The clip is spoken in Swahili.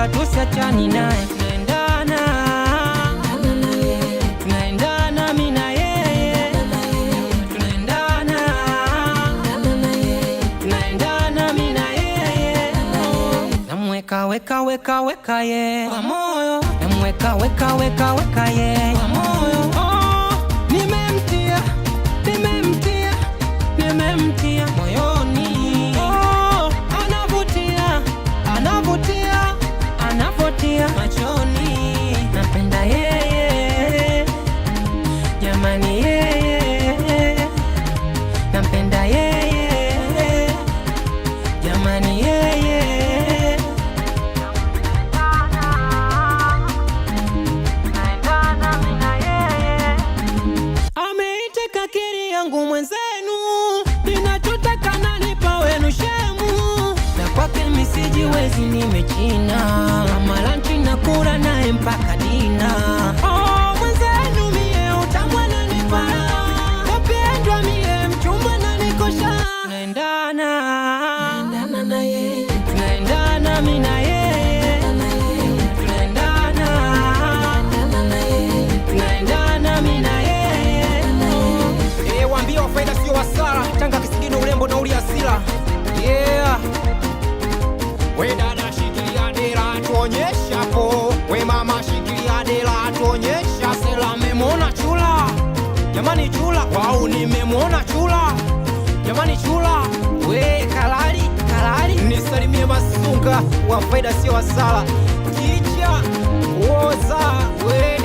naomba tusiachane naye. Tunaendana mimi na yeye, tunaendana mimi na yeye. Namweka ye kwa moyo, namweka ye kwa moyo. Nimemtia moyoni. Anavutia machoni. Napenda yeye, jamani yeye. Nampenda yeye, jamani yeye. Ameiteka akili yangu mwenzenu, ninachotaka nanipa wenu shemu. Na kwake misijiwezi nimechina, kama lanchi na kula naye mpaka dina. Mwenzenu mie utamu ananipa, wapendwa mie mchumba ananikosha. Tunaendana na yeye, tunaendana mimi na yeye, tunaendana mimi na yeye. Waambie wa faida sio hasara, Tanga kisigino urembo na uli asila. Yeah. We dada shikilia dela tuonyesha po, we mama shikilia dela tuonyesha. Sela memona chula, jamani chula, wau nimemwona chula, jamani chula. We kalali, nisalimie Masunga, wa faida sio hasara. Kicha woza we